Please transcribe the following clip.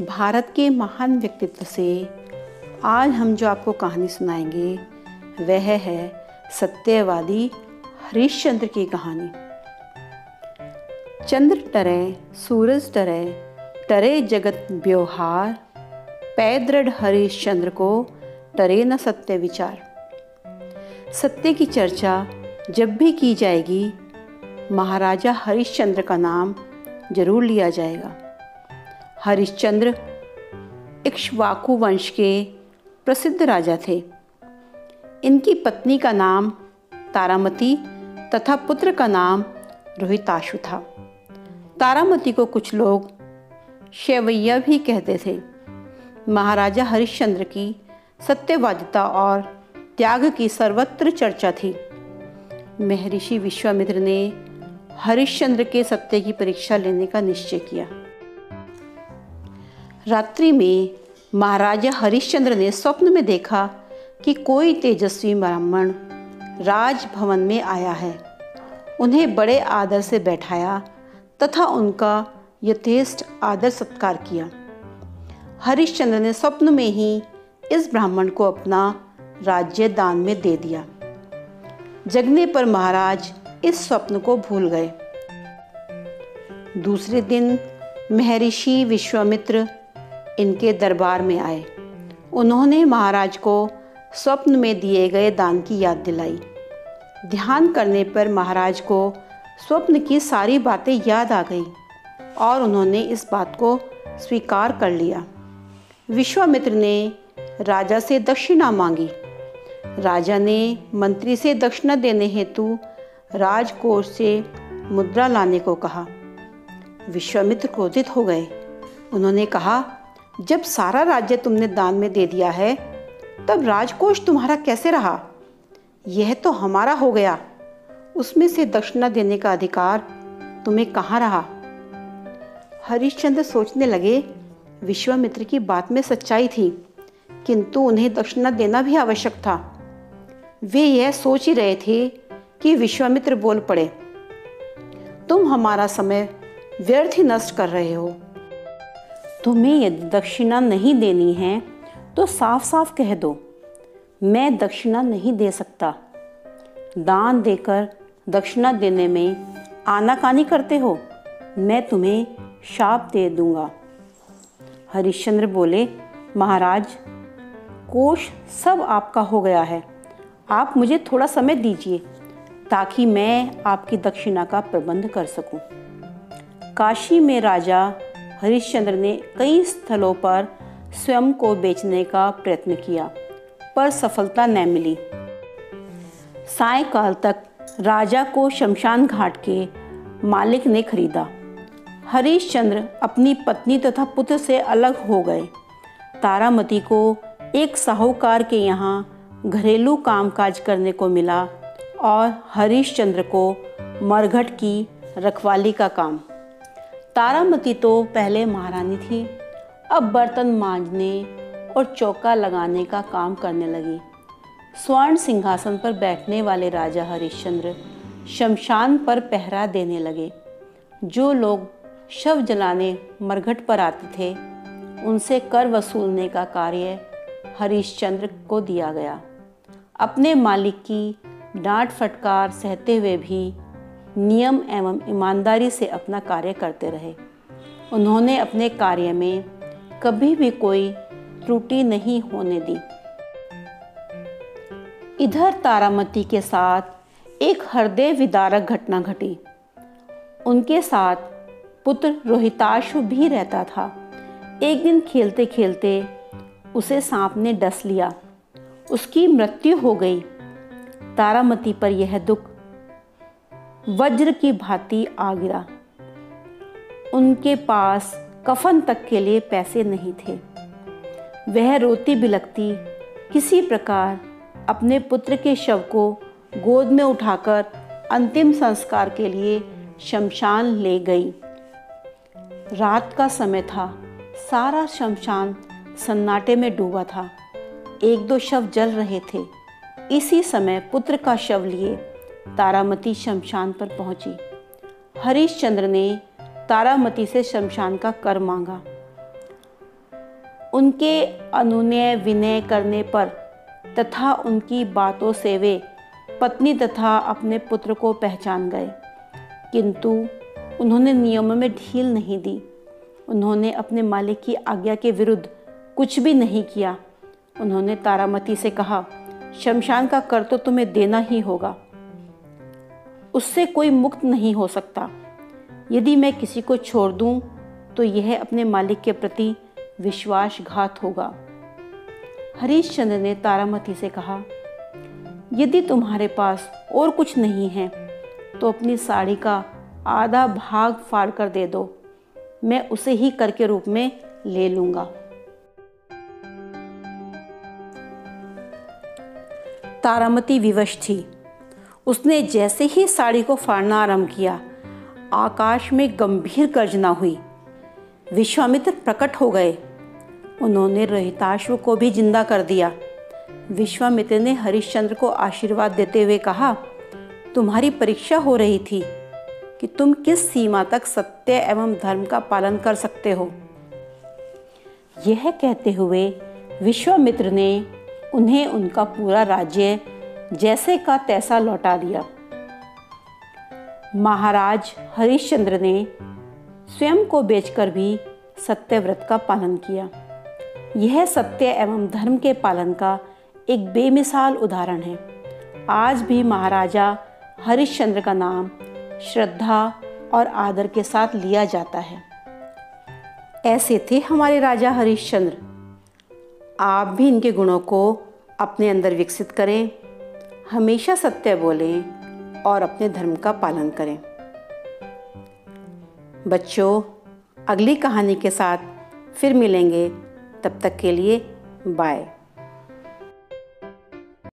भारत के महान व्यक्तित्व से आज हम जो आपको कहानी सुनाएंगे वह है सत्यवादी हरिश्चंद्र की कहानी। चंद्र टरे सूरज टरे, टरे जगत व्यवहार, पै दृढ़ हरिश्चंद्र को टरे न सत्य विचार। सत्य की चर्चा जब भी की जाएगी महाराजा हरिश्चंद्र का नाम जरूर लिया जाएगा। हरिश्चंद्र इक्ष्वाकु वंश के प्रसिद्ध राजा थे। इनकी पत्नी का नाम तारामती तथा पुत्र का नाम रोहिताशु था। तारामती को कुछ लोग शैवैया भी कहते थे। महाराजा हरिश्चंद्र की सत्यवादिता और त्याग की सर्वत्र चर्चा थी। महर्षि विश्वामित्र ने हरिश्चंद्र के सत्य की परीक्षा लेने का निश्चय किया। रात्रि में महाराजा हरिश्चंद्र ने स्वप्न में देखा कि कोई तेजस्वी ब्राह्मण राजभवन में आया है। उन्हें बड़े आदर से बैठाया तथा उनका यथेष्ट आदर सत्कार किया। हरिश्चंद्र ने स्वप्न में ही इस ब्राह्मण को अपना राज्य दान में दे दिया। जगने पर महाराज इस स्वप्न को भूल गए। दूसरे दिन महर्षि विश्वामित्र इनके दरबार में आए। उन्होंने महाराज को स्वप्न में दिए गए दान की याद दिलाई। ध्यान करने पर महाराज को स्वप्न की सारी बातें याद आ गई और उन्होंने इस बात को स्वीकार कर लिया। विश्वामित्र ने राजा से दक्षिणा मांगी। राजा ने मंत्री से दक्षिणा देने हेतु राजकोष से मुद्रा लाने को कहा। विश्वामित्र क्रोधित हो गए। उन्होंने कहा, जब सारा राज्य तुमने दान में दे दिया है तब राजकोष तुम्हारा कैसे रहा? यह तो हमारा हो गया। उसमें से दक्षिणा देने का अधिकार तुम्हें कहाँ रहा? हरिश्चंद्र सोचने लगे, विश्वामित्र की बात में सच्चाई थी, किंतु उन्हें दक्षिणा देना भी आवश्यक था। वे यह सोच ही रहे थे कि विश्वामित्र बोल पड़े, तुम हमारा समय व्यर्थ ही नष्ट कर रहे हो। तुम्हें यदि दक्षिणा नहीं देनी है तो साफ साफ कह दो, मैं दक्षिणा नहीं दे सकता। दान देकर दक्षिणा देने में आनाकानी करते हो, मैं तुम्हें शाप दे दूंगा। हरिश्चंद्र बोले, महाराज, कोष सब आपका हो गया है। आप मुझे थोड़ा समय दीजिए ताकि मैं आपकी दक्षिणा का प्रबंध कर सकूं। काशी में राजा हरिश्चंद्र ने कई स्थलों पर स्वयं को बेचने का प्रयत्न किया, पर सफलता न मिली। सायंकाल तक राजा को शमशान घाट के मालिक ने खरीदा। हरिश्चंद्र अपनी पत्नी तथा पुत्र से अलग हो गए। तारामती को एक साहूकार के यहाँ घरेलू कामकाज करने को मिला और हरिश्चंद्र को मरघट की रखवाली का काम। तारामती तो पहले महारानी थी, अब बर्तन मांजने और चौका लगाने का काम करने लगी। स्वर्ण सिंहासन पर बैठने वाले राजा हरिश्चंद्र शमशान पर पहरा देने लगे। जो लोग शव जलाने मरघट पर आते थे उनसे कर वसूलने का कार्य हरिश्चंद्र को दिया गया। अपने मालिक की डांट फटकार सहते हुए भी नियम एवं ईमानदारी से अपना कार्य करते रहे। उन्होंने अपने कार्य में कभी भी कोई त्रुटि नहीं होने दी। इधर तारामती के साथ एक हृदय विदारक घटना घटी। उनके साथ पुत्र रोहिताशु भी रहता था। एक दिन खेलते खेलते उसे सांप ने डस लिया। उसकी मृत्यु हो गई। तारामती पर यह दुख वज्र की भांति आ गिरा। उनके पास कफन तक के लिए पैसे नहीं थे। वह रोती बिलखती किसी प्रकार अपने पुत्र के शव को गोद में उठाकर अंतिम संस्कार के लिए शमशान ले गई। रात का समय था। सारा शमशान सन्नाटे में डूबा था। एक दो शव जल रहे थे। इसी समय पुत्र का शव लिए तारामती शमशान पर पहुंची। हरिश्चंद्र ने तारामती से शमशान का कर मांगा। उनके अनुनय विनय करने पर तथा उनकी बातों से वे पत्नी तथा अपने पुत्र को पहचान गए, किंतु उन्होंने नियमों में ढील नहीं दी। उन्होंने अपने मालिक की आज्ञा के विरुद्ध कुछ भी नहीं किया। उन्होंने तारामती से कहा, शमशान का कर तो तुम्हें देना ही होगा, उससे कोई मुक्त नहीं हो सकता। यदि मैं किसी को छोड़ दूं तो यह अपने मालिक के प्रति विश्वासघात होगा। हरिश्चंद्र ने तारामती से कहा, यदि तुम्हारे पास और कुछ नहीं है तो अपनी साड़ी का आधा भाग फाड़ कर दे दो, मैं उसे ही कर के रूप में ले लूंगा। तारामती विवश थी। उसने जैसे ही साड़ी को फाड़ना आरंभ किया, आकाश में गंभीर गर्जना हुई। विश्वामित्र प्रकट हो गए। उन्होंने रोहिताश्व को भी जिंदा कर दिया। विश्वामित्र ने हरिश्चंद्र को आशीर्वाद देते हुए कहा, तुम्हारी परीक्षा हो रही थी कि तुम किस सीमा तक सत्य एवं धर्म का पालन कर सकते हो। यह कहते हुए विश्वामित्र ने उन्हें उनका पूरा राज्य जैसे का तैसा लौटा दिया। महाराज हरिश्चंद्र ने स्वयं को बेचकर भी सत्यव्रत का पालन किया। यह सत्य एवं धर्म के पालन का एक बेमिसाल उदाहरण है। आज भी महाराजा हरिश्चंद्र का नाम श्रद्धा और आदर के साथ लिया जाता है। ऐसे थे हमारे राजा हरिश्चंद्र। आप भी इनके गुणों को अपने अंदर विकसित करें, हमेशा सत्य बोलें और अपने धर्म का पालन करें। बच्चों, अगली कहानी के साथ फिर मिलेंगे। तब तक के लिए बाय।